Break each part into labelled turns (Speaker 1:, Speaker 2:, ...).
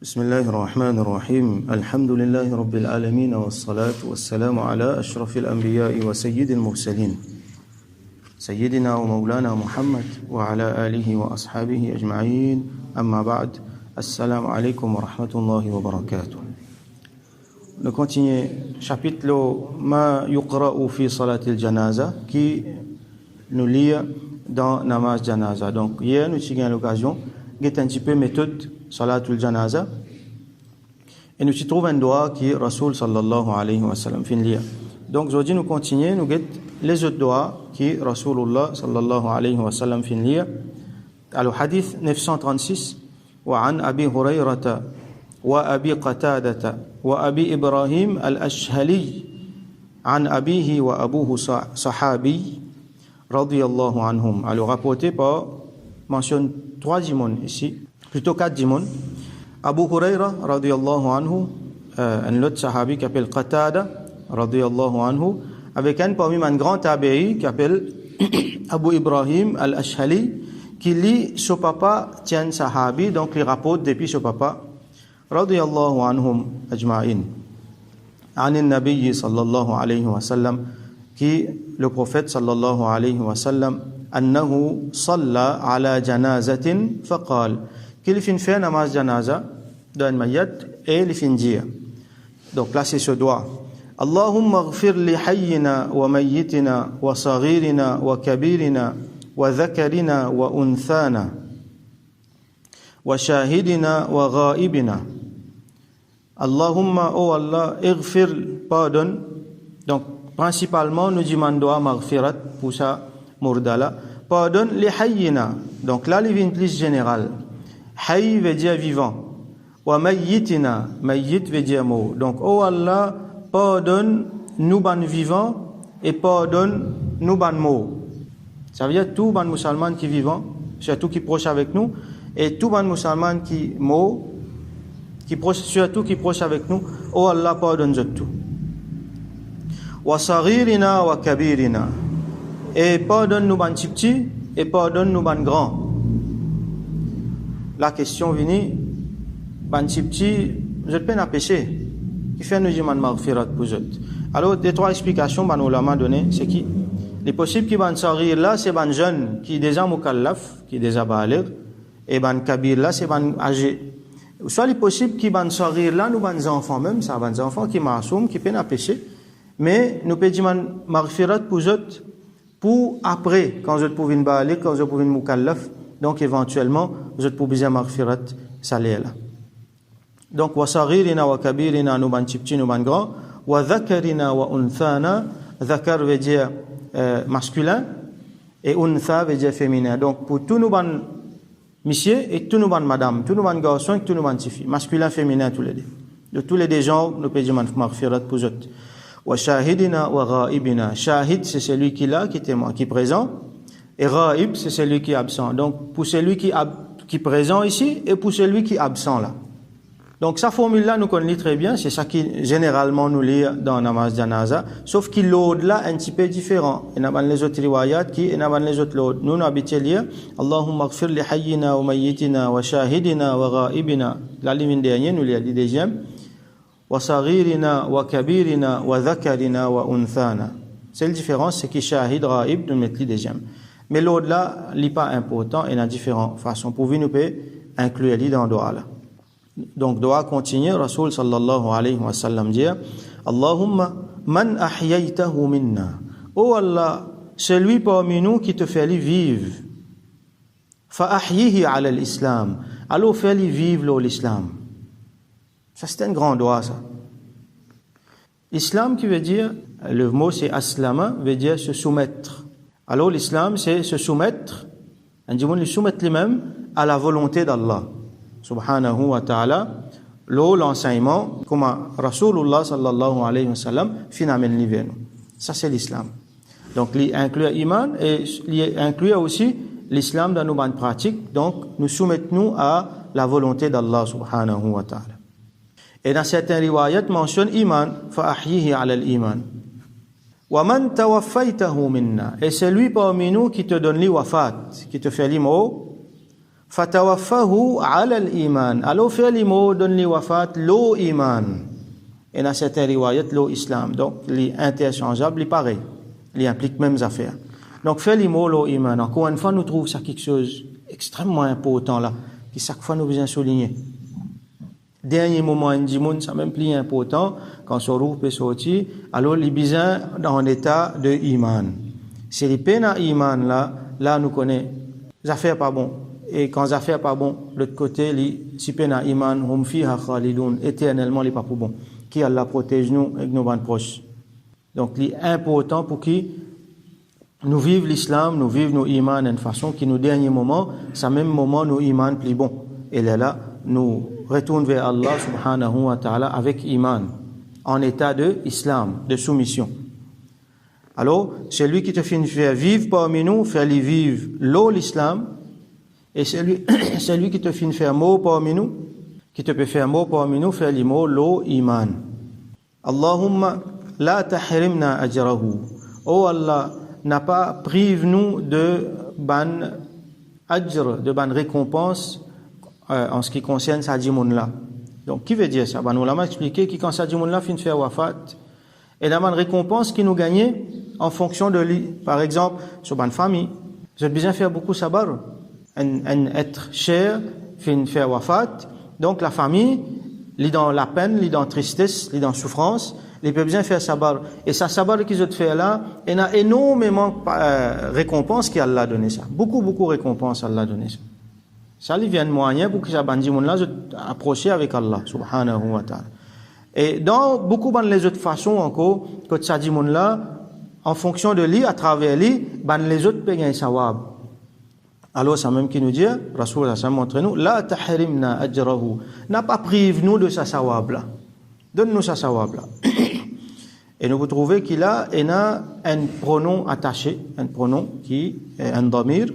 Speaker 1: بسم الله الرحمن الرحيم الحمد لله رب العالمين والصلاة والسلام على أشرف الأنبياء وسيد المرسلين سيدنا ومولانا محمد وعلى آله وأصحابه أجمعين أما بعد السلام عليكم ورحمة الله وبركاته. Nous continuons chapitre ما يقرأ في صلاة الجنازة qui nous lit dans namaz janaza. Donc hier nous avons eu l'occasion de un petit peu méthode Salatul Janaza et nous y trouvons un doigt qui est Rasul sallallahu alayhi wa sallam fin liya. Donc aujourd'hui nous continuons, nous get les autres doigts qui est Rasulullah sallallahu alayhi wa sallam fin liya. Alors hadith 936 وعن أبي هريرة وأبي قتادة وأبي إبراهيم الأشهلي عن أبيه وأبوه صحابي رضي الله عنهم. Alors rapporté par mentionne 3 dimons ici, plutôt 4 dimons. Abu Huraira radiyallahu anhu, un autre sahabi qui s'appelle Qatada radiyallahu anhu, avec un parmi un grand tabi'i qui s'appelle Abu Ibrahim al-Ashhali, qui lit son papa tient sahabi, donc il rapporte depuis son papa radiyallahu anhum ajma'in. عن النبي صلى الله عليه وسلم, qui le prophète صلى الله عليه وسلم أنه صلى على جنازة فقال qu'il fin fait namaz janaza d'un mayat et il fin dire. Donc là c'est ce doigt. Allahumma ighfir li hayyina wa mayyitina wa saghirina wa kabirina wa dhakarina wa unthana wa shahidina wa ghaibina. Allahumma, oh Allah, ighfir, pardonne. Donc principalement nous demandons à maghfirat pour ça murdala. Pardonne li hayyina. Donc là il vient plus général. Hayy veut dire vivant. Wa mayyitina, mayyit veut dire mort. Donc, oh Allah, pardonne nous ban vivants et pardonne nous ban morts. Ça veut dire tout ban musulman qui vivant, surtout qui proche avec nous, et tout ban musulman qui mort, qui proche, surtout qui proche avec nous, oh Allah, pardonne tout. Wa saghirina wa kabirina. Et pardonne nous ban petits et pardonne nous ban grands. La question vient, ban petit, vous êtes peine à pécher, qui fait nous demander maghfirat pour eux. Alors, les 3 explications ban ulama donné, c'est qui? Les possibles qui ban sarir là, c'est ban jeune qui est déjà mukallaf, qui est déjà baligh, et ban kabir là, c'est ban âgé. Soit les possibles qui ban sarir là, nous ban enfants même, ça ban enfants qui masoum, qui peine à pécher, mais nous pouvons demander maghfirat pour eux, pour après, quand vous êtes pour une baligh, quand vous êtes pour une mukallaf. Donc éventuellement, vous êtes pour besoin maghfirat salih là. Donc wa saghirina wa kabirina nous ban petit nous ban grand, wa dhakarina wa unthana, dhakar veut dire masculin et untha veut dire féminin. Donc pour tous nous ban monsieur et tous nous ban madame, tous nous ban garçon et tous nous ban filles, masculin féminin tous les deux. De tous les deux genres, nous pouvons demander maghfirat pour eux. Wa shahidina wa ghaibina. Shahid c'est celui qui est là, qui est témoin, qui est présent. Et Ghaib, c'est celui qui est absent. Donc, pour celui qui est présent ici et pour celui qui est absent là. Donc, sa formule-là, nous connaissons très bien. C'est ça qui, généralement, nous lit dans Namaz Janaza. Sauf qu'il l'autre là, un petit peu différent. Et n'a pas les autres riwayat qui, et n'a pas les autres l'autre. Nous, nous habitons lire Allahumma ighfir li hayyina wa mayyitina wa shahidina wa ghaibina. La ligne dernière, nous lit deuxième. Wa saghirina wa kabirina wa dhakarina wa unthana. C'est la différence, c'est qui shahid, ghaib, nous mettons le deuxième. Mais l'autre là, n'est pas important et il y a différentes façons. Pour vous, nous pouvons inclure lui dans le doigt là. Donc, doigt continue, Rasul sallallahu alayhi wa sallam dit Allahumma man ahyaytahu minna. Oh Allah, celui parmi nous qui te fait vivre. Fa ahyihi ala l'islam. Alors, fais-lui vivre l'islam. Ça, c'est un grand doigt, ça. Islam qui veut dire, le mot c'est aslama, veut dire se soumettre. Alors l'islam c'est se soumettre, on dit le soumettre lui-même à la volonté d'Allah subhanahu wa ta'ala, l'enseignement comme Rasulullah sallallahu alayhi wa sallam finalement l'hiver. Ça c'est l'islam. Donc il inclut l'iman et il inclut aussi l'islam dans nos bonnes pratiques. Donc nous soumettons à la volonté d'Allah subhanahu wa ta'ala. Et dans certains riwayat mentionne iman fa ahyihi ala al-iman. Wa man tawaffaytahu minna, et c'est lui parmi nous qui te donne li wafat, qui te fait li mort, fatawaffahu ala al-iman. Alors fait les mots donne les wafat lo iman. Et dans certaines riwayat lo islam. Donc les interchangeables, les pareils, les impliquent mêmes affaires. Donc fait les mots lo iman. Encore une fois, nous trouvons ça quelque chose extrêmement important là, qui chaque fois nous besoin souligner. Dernier moment, un dimoun, ça même plus important, quand son roux peut sortir, alors les besoin dans un état de iman. C'est les peines à iman là nous connaît, les affaires pas bon. Et quand les affaires pas bon, de l'autre côté, les si peines à iman, hum fiha khalidun, éternellement les pas pour bon. Qui Allah protège nous et nos bandes proches. Donc, c'est important pour qui nous vivons l'islam, nous vivons nos iman d'une façon qui, nos derniers moments, c'est même moment, nos iman plus bon. Et là, nous retournons vers Allah subhanahu wa ta'ala avec iman, en état de islam, de soumission. Alors, c'est lui qui te fait faire vivre parmi nous, faire les vivre l'islam, et c'est lui qui te fait faire mot parmi nous, qui te peut faire mot parmi nous, faire les mots iman. Allahumma la tahrimna ajrahu. Oh Allah, n'a pas prive-nous de ban ajr, de ban récompense en ce qui concerne sa djimoun là. Donc, qui veut dire ça? Ben, nous l'avons expliqué que quand sa djimoun là finit de faire wafat, et la ban récompense qui nous gagnait en fonction de lui. Par exemple, sur ban famille, vous avez besoin de faire beaucoup sabar, un être cher finit de faire wafat, donc la famille, il est dans la peine, il est dans la tristesse, il est dans la souffrance, il peut bien faire sabar. Et ça sabar qu'ils ont fait là, il y a énormément de récompenses qu'Allah a donné ça. Beaucoup de récompenses Allah a donné ça. Ça lui vient de moyen pour que ça bandi moun là approcher avec Allah subhanahu wa ta'ala. Et dans beaucoup de les autres façons encore, que ça dit moun là, en fonction de lui, à travers lui, les autres peuvent gagner sawab. Alors, ça même qui nous dit, Rasoul ça montre nous, la tahrimna ajrahu, n'a pas prive nous de sa sawab là. Donne-nous sa sawab là. Et nous vous trouvez qu'il a un pronom attaché, un pronom qui est un damir,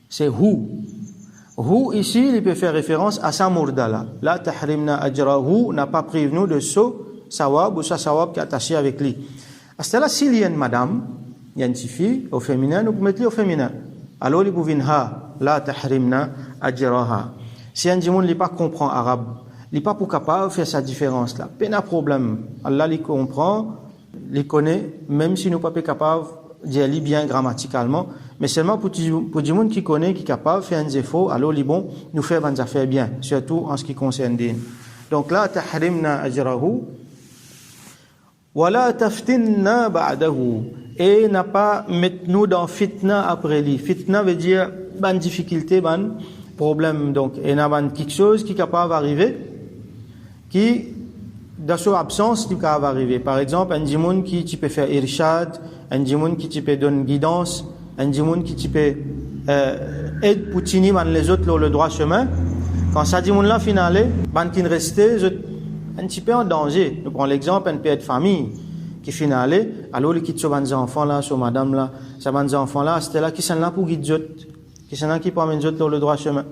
Speaker 1: c'est hu. Hu ici, il peut faire référence à sa murdala. La tahrimna ajrahu, n'a pas prive nous de ce sawab ou sa sawab qui est attaché avec lui. À ce là, s'il y a une madame, il y a une fille au féminin, nous pouvons mettre au féminin. Alors, il pouvait ha, la tahrimna ajraha. Si un djimoun n'est pas comprend arabe, il n'est pas pour capable de faire sa différence là. Pas de problème. Allah les comprend, les connaît, même si nous ne sommes pas capables de dire bien grammaticalement. Mais seulement pour djimoun qui connaît, qui est capable de faire un défaut, alors il bon, nous faire des affaires bien, surtout en ce qui concerne din. Donc là, tahrimna ajrahu. Wala taftinna ba'dahu. Et n'a pas mettre nous dans fitna après lui. Fitna veut dire ban difficulté, ban problème. Donc, il y a quelque chose qui est capable d'arriver, qui, dans son absence, qui est capable d'arriver. Par exemple, un djimoun qui peut faire irshad, un djimoun qui peut donner guidance, un djimoun qui peut aider pour tenir les autres sur le droit chemin. Quand ça djimoun là finale, ban qui restait, un petit peu en danger. Nous prenons l'exemple d'un père de famille qui finale, alors il quitte ses enfants là, sur madame là, ses enfants là, c'était là qui sont là pour guider les autres, qui sont là qui prennent les autres sur le droit chemin.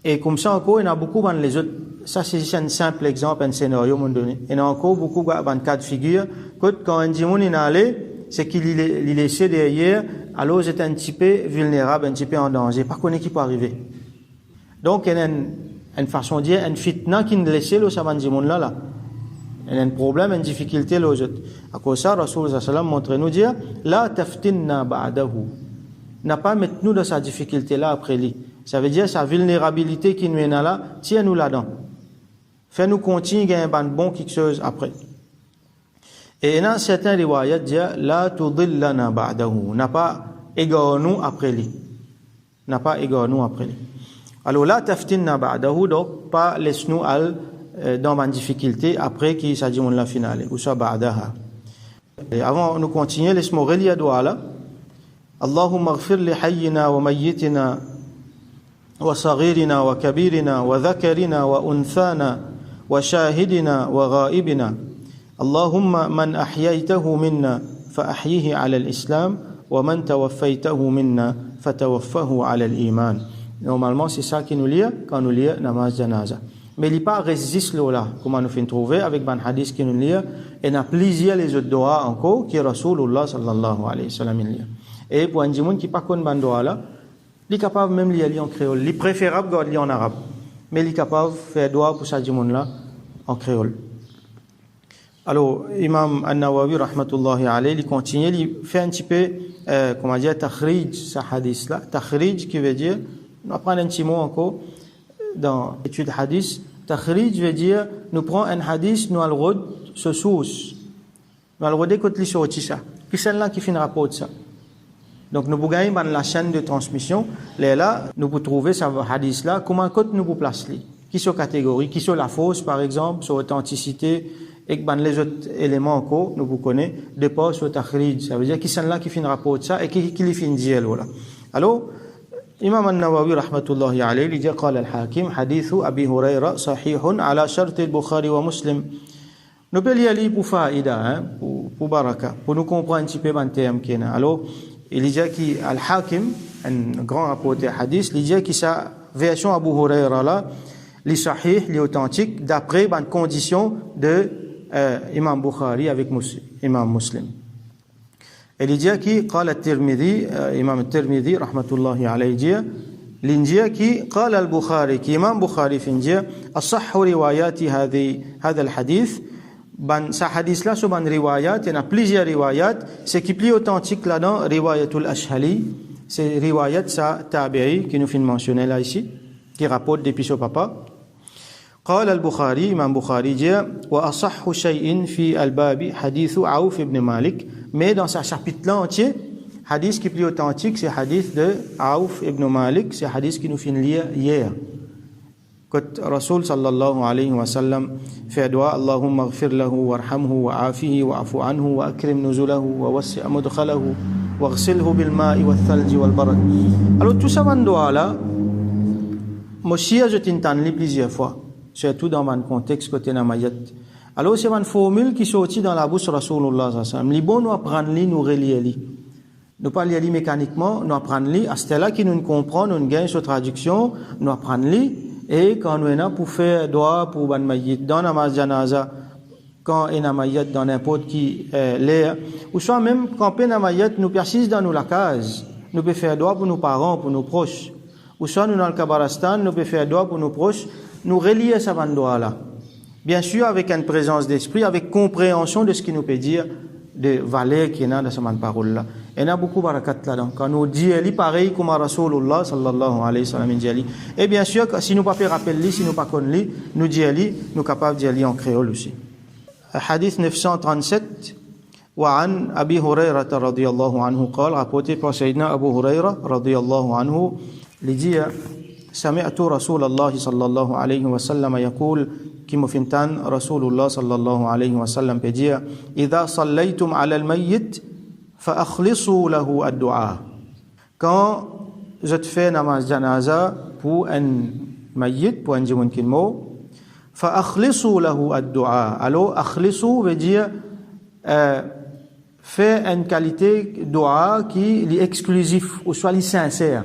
Speaker 1: Et comme ça encore, il y en a beaucoup dans les autres. Ça c'est un simple exemple, un scénario mon donné. Il y en a encore beaucoup dans le cas de figure. Quand un djimoun est allé, c'est qu'il est laissé derrière, alors c'est un petit peu vulnérable, un petit peu en danger. Pas qu'on qui peut arriver. Donc il y a une façon de dire, une fitna qui nous laisse là, ça va djimoun là. Il y a un problème, une difficulté là aux autres. À cause de ça, Rasoul sallam montre nous dire, la taftinna ba'dahu. N'a pas mettre nous dans sa difficulté là après lui. Ça veut dire sa vulnérabilité qui nous est là, tiens-nous là-dedans. Fais-nous continuer à gagner un bon quelque chose après. Et dans certains riwayats, dit la tudillana ba'dahu. N'a pas égaré nous après lui. N'a pas égaré nous après lui. Alors la taftinna ba'dahu, donc pas laisse-nous dans ma difficulté après qu'il s'agit de la finale ou soit ba'daha. Et avant de continuer, laisse-moi relire dua là. Allahumma ighfir li hayyina wa mayyitina wa saghirina wa kabirina wa dhakarina wa unthana wa shahidina wa ghaibina. Allahumma man ahyaytahu minna fa ahyihi ala al-islam wa man tawaffaytahu minna fa tawaffahu ala al-iman. Normalement, c'est ça qui nous lit quand nous lisons namaz janaza. Mais il n'y a pas résiste là, comme nous finissons trouver avec un hadith qui nous lit, et il y a plusieurs les autres doigts encore qui est Rasulullah sallallahu alayhi wa sallam. Et pour un djimoun qui n'a pas connu ban doigt là, Il est capable même de lire en créole. Il est préférable de lire en arabe. Mais il est capable de faire droit pour ça, là en créole. Alors, Imam An-Nawawi, rahmatullahi alayhi, il continue, il fait un petit peu, comment dire, takhrij, ce hadith-là. Takhrij, qui veut dire, on va prendre un petit mot encore dans l'étude hadith. Takhrij veut dire, nous prenons un hadith, nous allons ce source. Nous allons écouter sur ça. Puis celle-là qui fait un rapport de ça. Donc, nous pouvons gagner la chaîne de transmission. Là, nous pouvons trouver ce hadith-là. Comment nous pouvons placer? Qui sont catégories? Qui sont la fausse, par exemple, sur authenticité? Et que les autres éléments encore, nous vous connaissons, dépassent sur takhrij. Ça veut dire qu'ils sont là qui font un rapport de ça et qui les font dire. Alors, Imam An-Nawawi, rahmatullahi alayhi, il dit, قال الحاكم حديث أبي هريرة صحيح على شرط البخاري ومسلم. Nous pouvons lire pour faïda, pour baraka, pour nous comprendre un petit peu le terme qu'il y a. Alors, il dit que Al-Hakim, un grand rapporteur hadith, il dit que sa version Abu Huraira là, les sahih, les authentiques, d'après une condition de Imam Bukhari avec Imam Muslim. Il dit que قال الترمذي Imam الترمذي رحمة الله عليه dit l'Indien qui قال البخاري qui Imam Bukhari fin dit أصح روايات هذا الحديث ban sa hadith là sur ban riwayat, il y a plusieurs riwayat, c'est qui plus authentique là-dedans, riwayatul Ashhali, c'est riwayat sa tabi'i qui nous fait mentionner là ici, qui rapporte depuis son papa. قال البخاري إمام بخاري dit وأصح شيء في الباب حديث عوف بن مالك, mais dans sa chapitre là entier, hadith qui est plus authentique, c'est hadith de Auf ibn Malik, c'est hadith qui nous fait lire hier. Quand Rasul sallallahu alayhi wa sallam fait dua Allahumma ighfir lahu warhamhu wa'afihi wa'fu anhu wa akrim nuzulahu wa wassi' mudkhalahu waghsilhu bil ma'i wath thalji wal barad. Alors tout ça van dua là, moi je t'entends plusieurs fois, surtout dans un contexte côté namayat. Alors c'est une formule qui sortit dans la bouche Rasulullah sallallahu alayhi wa sallam. Li bon nous apprendre li, nous relier li. Nous pas lire li mécaniquement, nous apprendre li, à ce là qui nous comprend, nous gagne sur traduction, nous apprendre li. Et quand nous sommes pour faire doigt pour ban mayit dans namaz janaza, quand on a mayit dans n'importe qui l'air, ou soit même quand on a mayit nous persiste dans nous la case, nous pouvons faire doigt pour nos parents, pour nos proches, ou soit nous dans le Kabarastan, nous pouvons faire doigt pour nos proches, nous relier ça ban doigt là. Bien sûr avec une présence d'esprit, avec compréhension de ce qu'il nous peut dire, de valeur qui est dans cette parole là. Il y a beaucoup de barakat là-dedans. Quand nous disons pareil comme Rasulullah sallallahu alayhi wa sallam dit. Et bien sûr, si nous ne pouvons pas rappeler, si nous ne pouvons pas connaître, nous disons, nous sommes capables de dire en créole aussi. Hadith 937. وعن أبي هريرة رضي الله عنه قال rapporté par Sayyidina Abu Huraira رضي الله عنه il dit سمعت رسول الله صلى الله عليه وسلم يقول كما فنتان رسول الله صلى الله عليه وسلم بيديا إذا صليتم على الميت فأخلصوا له الدعاء. Quand je te fais namaz janaza pour un mayyit, pour un djimoun qui est mort, فأخلصوا له الدعاء. Alors أخلصوا veut dire fait une qualité dua qui est exclusif ou soit sincère.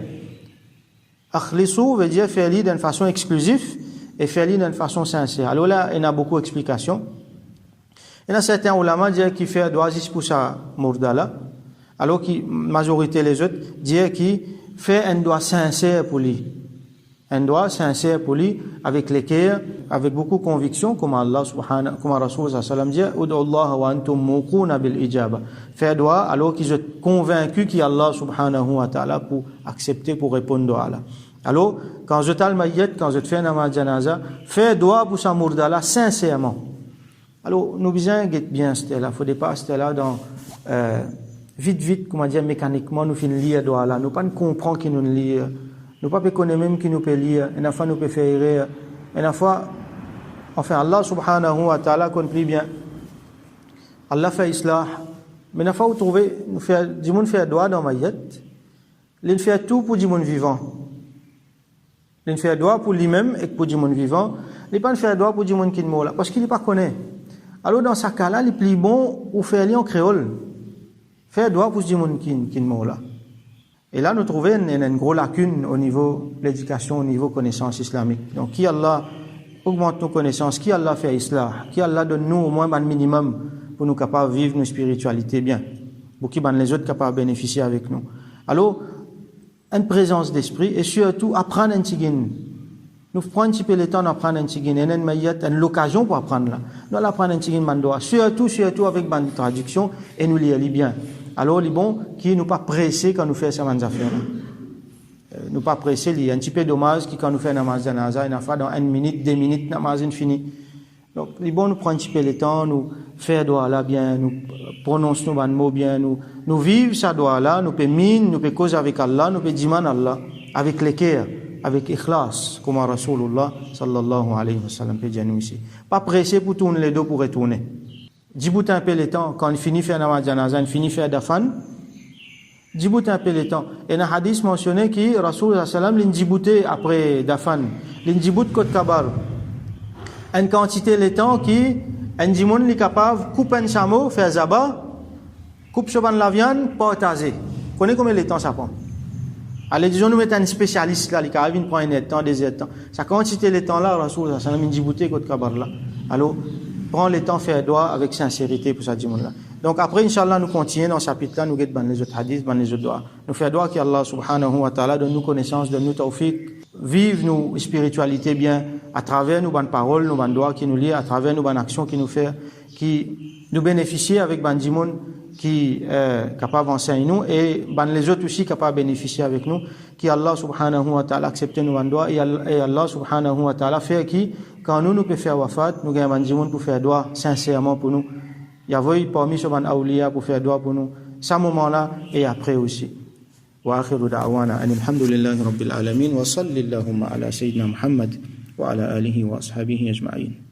Speaker 1: Akhlisu veut dire faire d'une façon exclusive et faire d'une façon sincère. Alors là, il y a beaucoup d'explications. Il y a certains ulama qui font dua juste pour sa mourdala, alors que la majorité des autres disent qu'il fait un dua sincère pour lui. Un dua sincère pour lui, avec l'équerre, avec beaucoup de conviction, comme Allah subhanahu, comme Rasul sallallahu alayhi wa sallam dit, Ud'u Allah wa antum muquna bil ijaba. Faire dua alors qu'ils sont convaincus qu'il y a Allah subhanahu wa ta'ala pour accepter, pour répondre à Allah. Alors, quand je t'ai le mayyit, quand je te fais un namaz janaza, fais dua pour sa mourdala sincèrement. Alors, nous besoin d'être bien c'était là. Faut pas c'était là dans vite, comment dire mécaniquement, nous finissons lire dua là. Nous pas comprendre qui nous lire. Nous pas connaître même qui nous peut lire. Une fois nous peut faire rire. Une fois, enfin Allah subhanahu wa ta'ala compris bien. Allah fait islah. Mais une fois vous trouvez, nous fait du monde fait dua dans mayyit. Il fait tout pour du monde vivant. Il fait dua pour lui-même et pour du monde vivant. Il pas fait dua pour du monde qui est mort là, parce qu'il ne pas connaît. Alors dans ce cas-là, il est plus bon ou faire lire en créole. Faire dua pour du monde qui est mort là. Et là, nous trouvons une grosse lacune au niveau de l'éducation, au niveau connaissance islamique. Donc, qui Allah augmente nos connaissances, qui Allah fait islah, qui Allah donne nous au moins un minimum pour nous capables de vivre nos spiritualités bien, pour qui les autres capables de bénéficier avec nous. Alors, une présence d'esprit et surtout apprendre un petit peu. Nous prenons un petit peu le temps d'apprendre un petit peu. Une l'occasion pour apprendre là. Nous allons apprendre un petit peu. Surtout avec une traduction et nous lire bien. Alors, les bons qui nous pas pressés quand nous faisons ces affaires. Nous pas pressés, il y a un petit peu dommage qui quand nous faisons namaz janaza, il fait dans 1 minute, 2 minutes, namaz fini. Donc, les bons nous prendre un petit peu le temps, nous faire doigt là bien, nous prononcer nos mots bien, nous vivre ça doigt là, nous peut mine, nous peut causer avec Allah, nous peut demander Allah, avec le cœur, avec ikhlas, comme Rasulullah sallallahu alayhi wa sallam peut dire nous ici. Pas pressé pour tourner les dos pour retourner. Djibout un peu le temps, quand il finit faire namaz janaza, il finit faire dafan, djibout un peu le temps. Et dans le hadith mentionné que Rasulullah sallam l'indjibouté après dafan, l'indjibout côte kabar. Une quantité de temps qui, un djimoun est capable de couper un chameau, faire zaba, coupe sur la viande, partager. Vous connaissez combien de temps ça prend? Allez, disons, nous mettons un spécialiste là, qui arrive, il prend un temps, des temps. Sa quantité de temps là, Rasulullah sallam l'indjibouté côte kabar là. Alors, prends le temps, faire doigt avec sincérité pour ça djimoun là. Donc après, Inch'Allah, nous continuons dans ce chapitre-là, nous guettons les autres hadiths, les autres doigts. Nous faisons doigt qu'Allah subhanahu wa ta'ala donne nous connaissance, donne nous tawfiq, vive nos spiritualités bien, à travers nos bonnes paroles, nos bonnes doigts qui nous lient, à travers nos bonnes actions qui nous fait, qui nous bénéficient avec ban djimoun qui est capable d'enseigner nous et ban les autres aussi capables de bénéficier avec nous, qui Allah subhanahu wa ta'ala accepte nos bonnes doigts et Allah subhanahu wa ta'ala fait qui, quand nous pouvons faire wafat, nous gagnons ban djimoun pour faire doigt sincèrement pour nous. Il y avait parmi ce ban awliya pour faire doigt pour nous, ce moment-là et après aussi. وآخر دعوانا أن الحمد لله رب العالمين وصل اللهم على سيدنا محمد وعلى آله وأصحابه أجمعين.